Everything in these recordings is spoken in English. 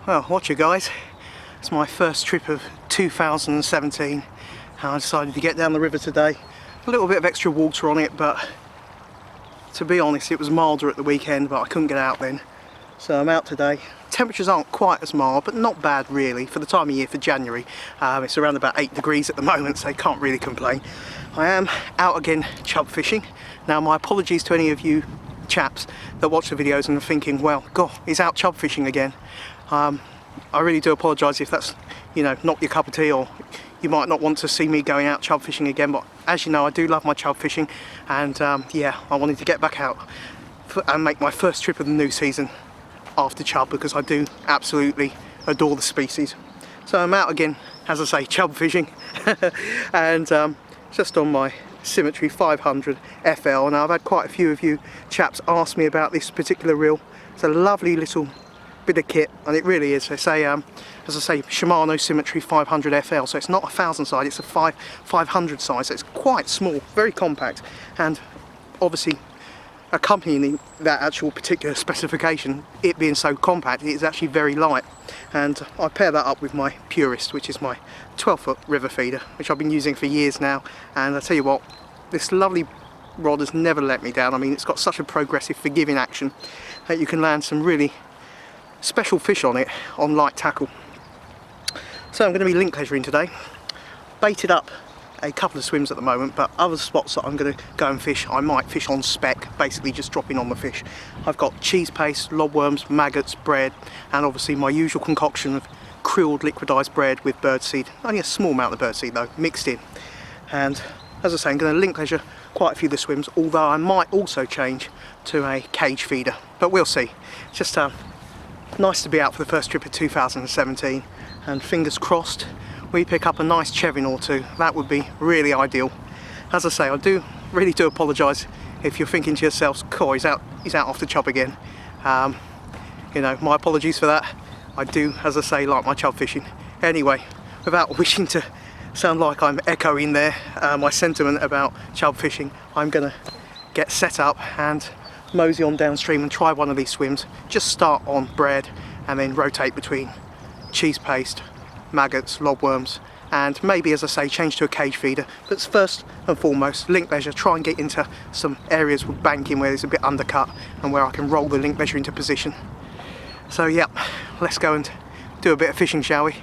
Well, watch you guys. It's my first trip of 2017 and I decided to get down the river today. A little bit of extra water on it, but to be honest it was milder at the weekend, but I couldn't get out then. So I'm out today. Temperatures aren't quite as mild, but not bad really for the time of year for January. It's around about 8 degrees at the moment, so I can't really complain. I am out again chub fishing. Now my apologies to any of you chaps that watch the videos and are thinking, well, God, he's out chub fishing again. I really do apologise if that's, you know, not your cup of tea, or you might not want to see me going out chub fishing again, but as you know I do love my chub fishing, and yeah, I wanted to get back out and make my first trip of the new season after chub, because I do absolutely adore the species. So I'm out again, as I say, chub fishing and just on my Symetre 500 FL. Now I've had quite a few of you chaps ask me about this particular reel. It's a lovely little bit of kit, and it really is. It's a, as I say, Shimano Symetre 500 FL, so it's not a 1000 size, it's a 500 size, so it's quite small, very compact, and obviously accompanying that actual particular specification, it being so compact, it is actually very light. And I pair that up with my Purist, which is my 12-foot river feeder, which I've been using for years now, and I tell you what, this lovely rod has never let me down. I mean, it's got such a progressive, forgiving action that you can land some really special fish on it on light tackle. So I'm going to be link leisuring today. Baited up a couple of swims at the moment, but other spots that I'm going to go and fish, I might fish on spec, basically just dropping on the fish. I've got cheese paste, lobworms, maggots, bread, and obviously my usual concoction of krilled liquidised bread with birdseed. Only a small amount of birdseed though, mixed in. And as I say, I'm going to link leisure quite a few of the swims, although I might also change to a cage feeder, but we'll see. It's just nice to be out for the first trip of 2017, and fingers crossed we pick up a nice chevin or two. That would be really ideal. As I say, I really do apologise if you're thinking to yourselves, cool, he's out after chub again. You know, my apologies for that. I do, as I say, like my chub fishing. Anyway, without wishing to sound like I'm echoing there my sentiment about chub fishing, I'm gonna get set up and mosey on downstream and try one of these swims. Just start on bread and then rotate between cheese paste, maggots, lobworms, and maybe, as I say, change to a cage feeder. But first and foremost, link leisure, try and get into some areas with banking where there's a bit undercut and where I can roll the link leisure into position. So yeah, let's go and do a bit of fishing, shall we?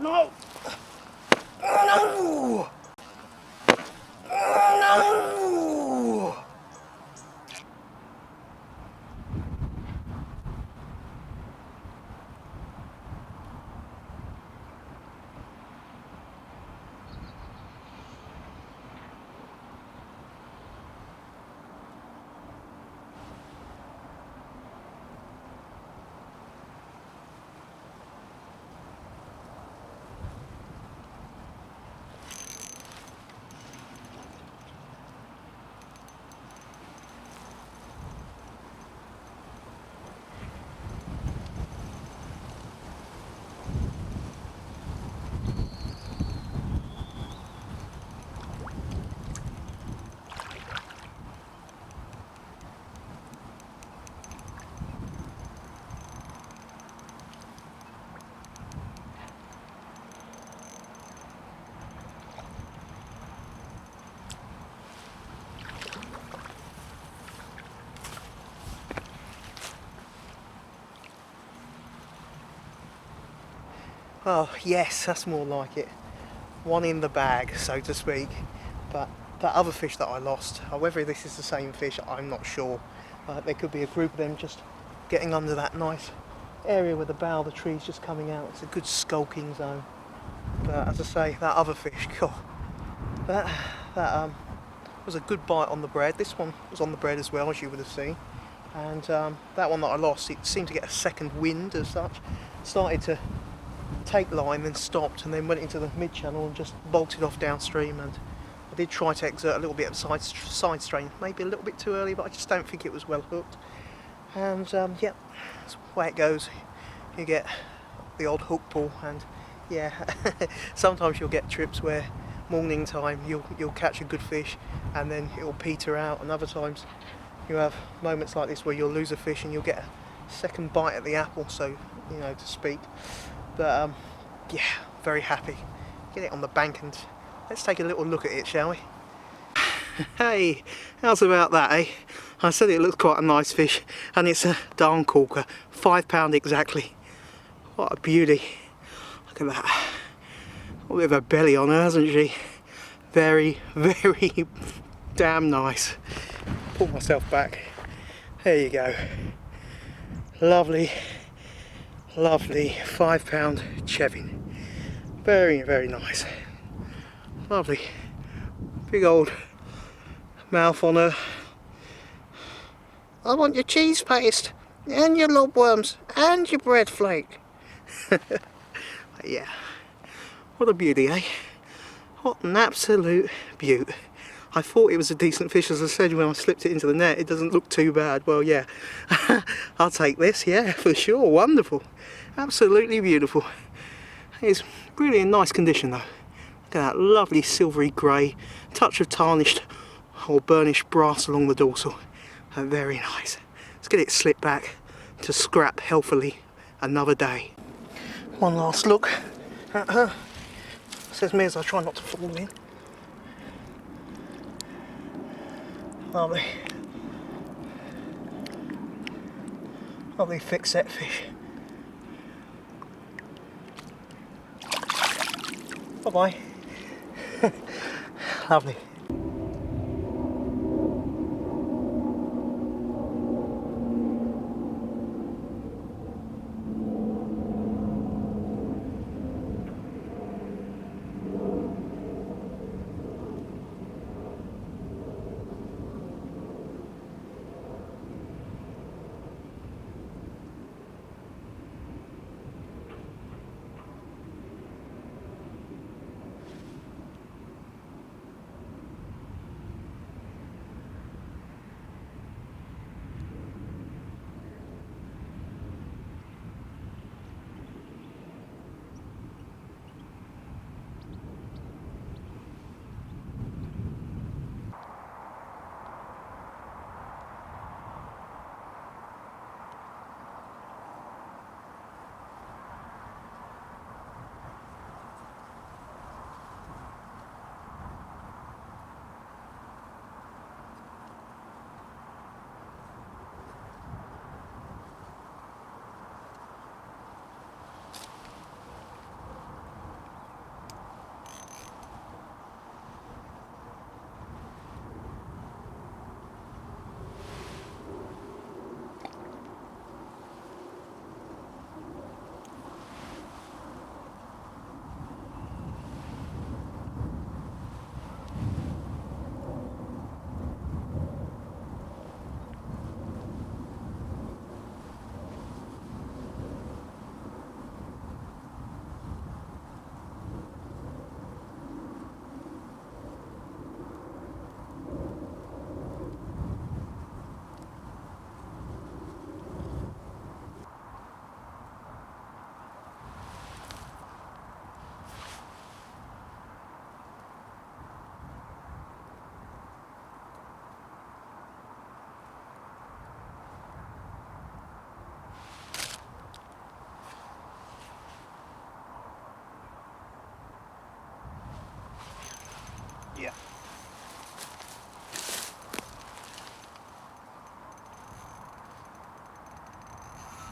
No! No! No! Oh yes, that's more like it. One in the bag, so to speak. But that other fish that I lost, whether this is the same fish, I'm not sure. There could be a group of them just getting under that nice area where the bough of the tree is just coming out. It's a good skulking zone. But as I say, that other fish, God, that was a good bite on the bread. This one was on the bread as well, as you would have seen. And that one that I lost, it seemed to get a second wind as such. Started to take line, then stopped, and then went into the mid channel and just bolted off downstream. And I did try to exert a little bit of side strain, maybe a little bit too early, but I just don't think it was well hooked. And yeah, that's the way it goes. You get the odd hook pull, and yeah, sometimes you'll get trips where morning time you'll catch a good fish and then it'll peter out, and other times you have moments like this where you'll lose a fish and you'll get a second bite at the apple, so to speak. But yeah, very happy. Get it on the bank and let's take a little look at it, shall we? Hey, how's about that, eh? I said it looks quite a nice fish, and it's a darn corker, £5 exactly. What a beauty. Look at that. A bit of a belly on her, hasn't she? Very, very damn nice. Pull myself back. There you go. Lovely, lovely £5 chevin. Very, very nice. Lovely. Big old mouth on her. I want your cheese paste and your lobworms and your bread flake. Yeah, what a beauty, eh? What an absolute beaut. I thought it was a decent fish, as I said when I slipped it into the net. It doesn't look too bad. Well, yeah, I'll take this, yeah, for sure. Wonderful, absolutely beautiful. It's really in nice condition though. Look at that lovely silvery grey, touch of tarnished or burnished brass along the dorsal. Very nice. Let's get it slipped back to scrap healthily another day. One last look at her. Says me as I try not to fall in. Lovely. Lovely thick set fish. Bye bye. Lovely.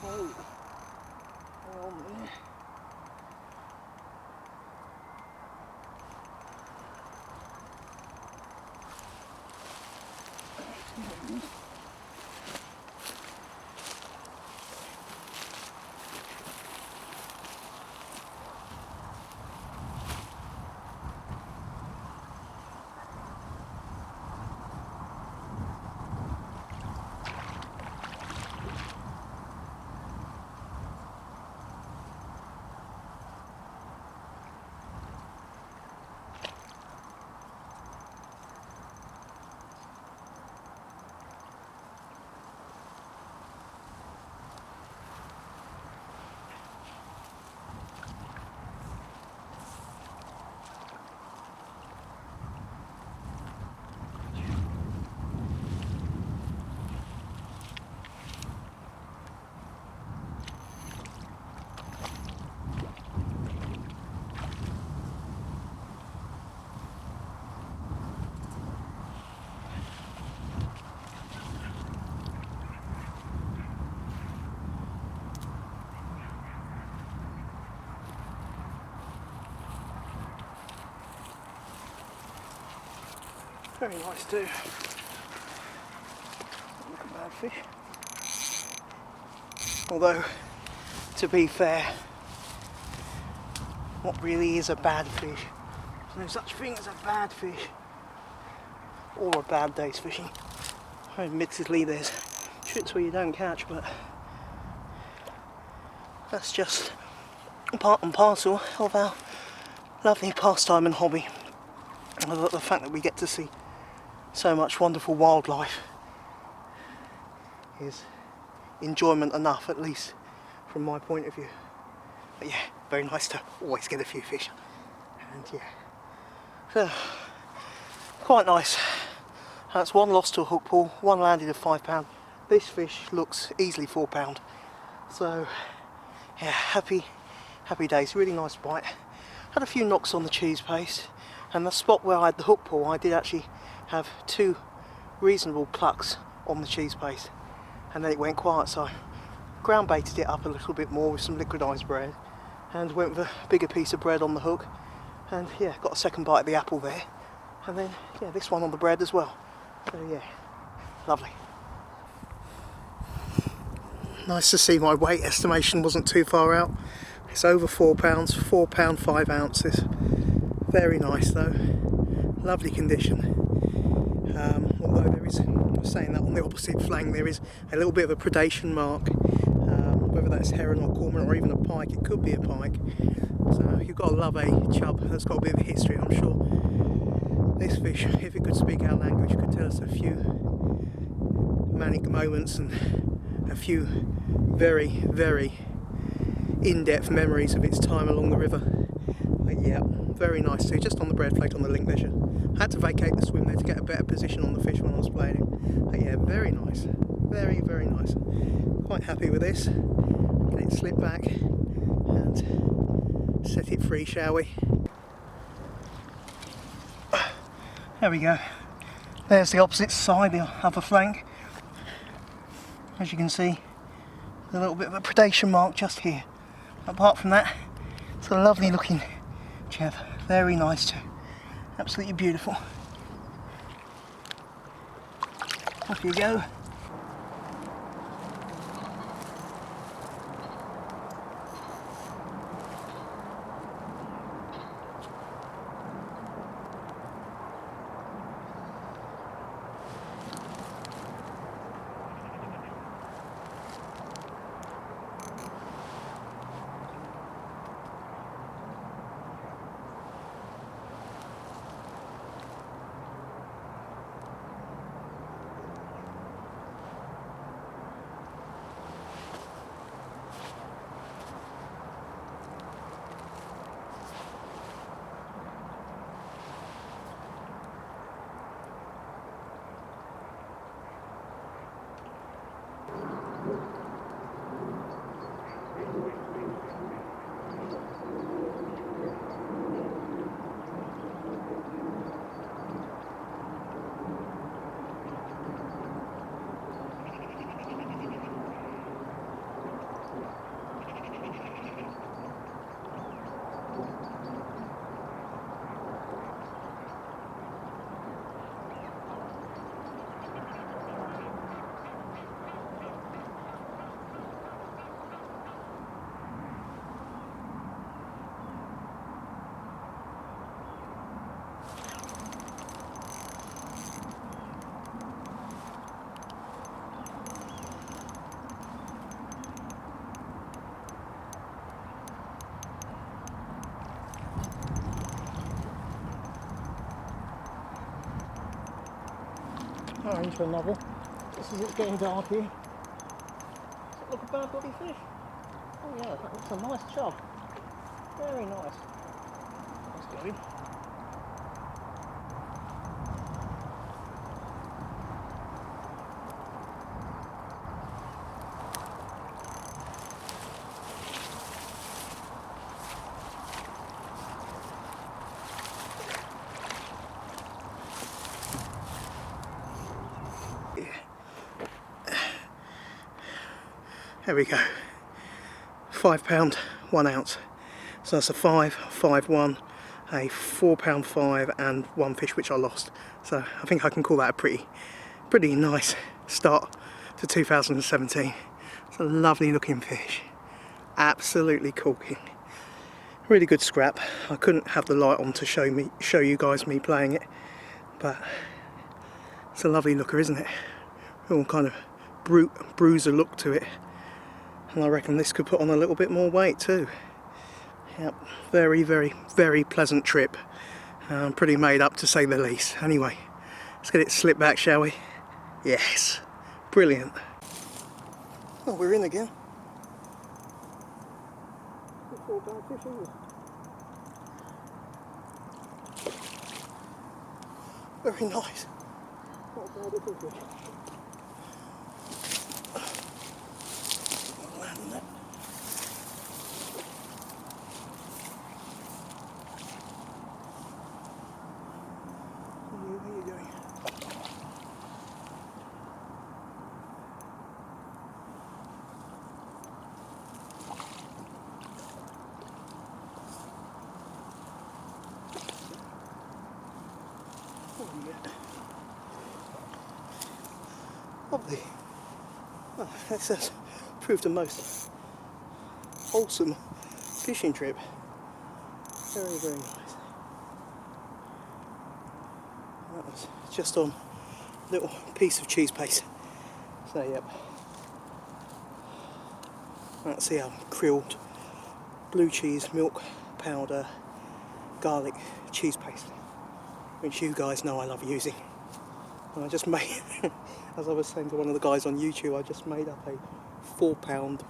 Oh, oh man. Very nice too. Look at bad fish. Although, to be fair, what really is a bad fish? There's no such thing as a bad fish or a bad day's fishing. Admittedly, there's trips where you don't catch, but that's just part and parcel of our lovely pastime and hobby. And the fact that we get to see so much wonderful wildlife is enjoyment enough, at least from my point of view. But yeah, very nice to always get a few fish. And yeah, so quite nice. That's one lost to a hook pull, one landed a £5. This fish looks easily £4. So yeah, happy days. Really nice bite. Had a few knocks on the cheese paste, and the spot where I had the hook pull, I did actually have 2 reasonable plucks on the cheese paste, and then it went quiet, so I ground baited it up a little bit more with some liquidised bread and went with a bigger piece of bread on the hook, and yeah, got a second bite of the apple there, and then yeah, this one on the bread as well. So yeah, lovely. Nice to see my weight estimation wasn't too far out. It's over £4, £4 5 ounces. Very nice though, lovely condition. Although there is, I was saying that on the opposite flank there is a little bit of a predation mark, whether that's heron or cormorant or even a pike. It could be a pike. So you've got to love a chub that's got a bit of a history. I'm sure this fish, if it could speak our language, could tell us a few manic moments and a few very in-depth memories of its time along the river. But yeah, very nice too, just on the bread flake on the link measure. I had to vacate the swim there to get a better position on the fish when I was playing it. But yeah, very nice, very nice. Quite happy with this. Get it slip back and set it free, shall we? There we go. There's the opposite side, the other flank. As you can see, a little bit of a predation mark just here. Apart from that, it's a lovely looking chub. Very nice too. Absolutely beautiful. Off you go. power into a novel. This is it getting dark here. Does it look a bad body fish? Oh yeah, that looks a nice chub. Very nice. Nice going. There we go. £5, 1 ounce. So that's a 5, 5, 1, a £4, 5, and 1 fish which I lost. So I think I can call that a pretty nice start to 2017. It's a lovely looking fish. Absolutely corking. Really good scrap. I couldn't have the light on to show you guys me playing it, but it's a lovely looker, isn't it? All kind of bruiser look to it. And I reckon this could put on a little bit more weight too. Yep, very pleasant trip. Pretty made up to say the least. Anyway, let's get it slipped back, shall we? Yes, brilliant. Oh, we're in again. Very nice. Not a bad little fish. Lovely. Oh, this has proved a most wholesome fishing trip. Very nice. That was just on a little piece of cheese paste. So yep. That's the Krilled blue cheese, milk powder, garlic cheese paste, which you guys know I love using. And I just made, as I was saying to one of the guys on YouTube, I just made up a £4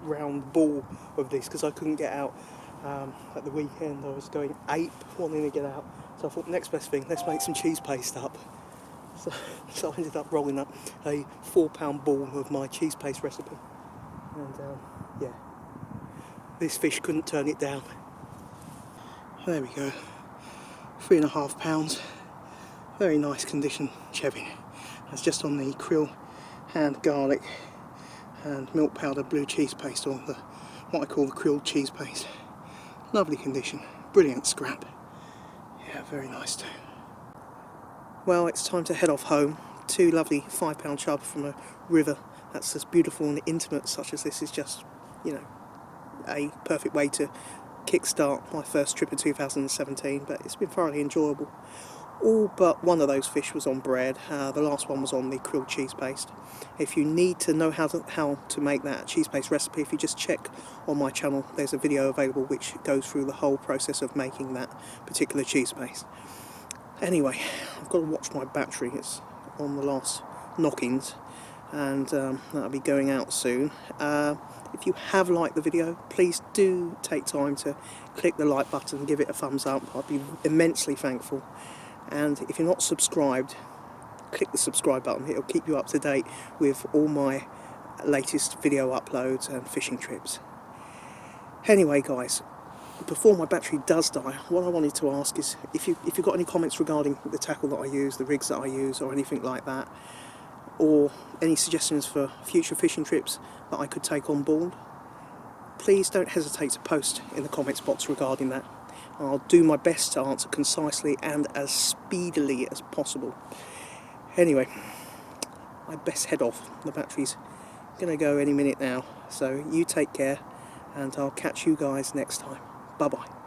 round ball of this because I couldn't get out at the weekend. I was going ape wanting to get out, so I thought next best thing, let's make some cheese paste up. So I ended up rolling up a £4 ball of my cheese paste recipe, and yeah, this fish couldn't turn it down. There we go, 3.5 pounds. Very nice condition chebbing. That's just on the krill and garlic and milk powder blue cheese paste, or what I call the krilled cheese paste. Lovely condition, brilliant scrap. Yeah, very nice too. Well, it's time to head off home. 2 lovely £5 chub from a river that's as beautiful and intimate such as this is just, you know, a perfect way to kickstart my first trip in 2017, but it's been thoroughly enjoyable. All but one of those fish was on bread. The last one was on the grilled cheese paste. If you need to know how to make that cheese paste recipe, if you just check on my channel, there's a video available which goes through the whole process of making that particular cheese paste. Anyway, I've got to watch my battery. It's on the last knockings, and that'll be going out soon. If you have liked the video, please do take time to click the like button and give it a thumbs up. I'd be immensely thankful. And if you're not subscribed, click the subscribe button. It'll keep you up to date with all my latest video uploads and fishing trips. Anyway guys, before my battery does die, what I wanted to ask is if you've got any comments regarding the tackle that I use, the rigs that I use, or anything like that, or any suggestions for future fishing trips that I could take on board, please don't hesitate to post in the comments box regarding that. I'll do my best to answer concisely and as speedily as possible. Anyway, I best head off. The battery's gonna go any minute now, so you take care, and I'll catch you guys next time. Bye bye.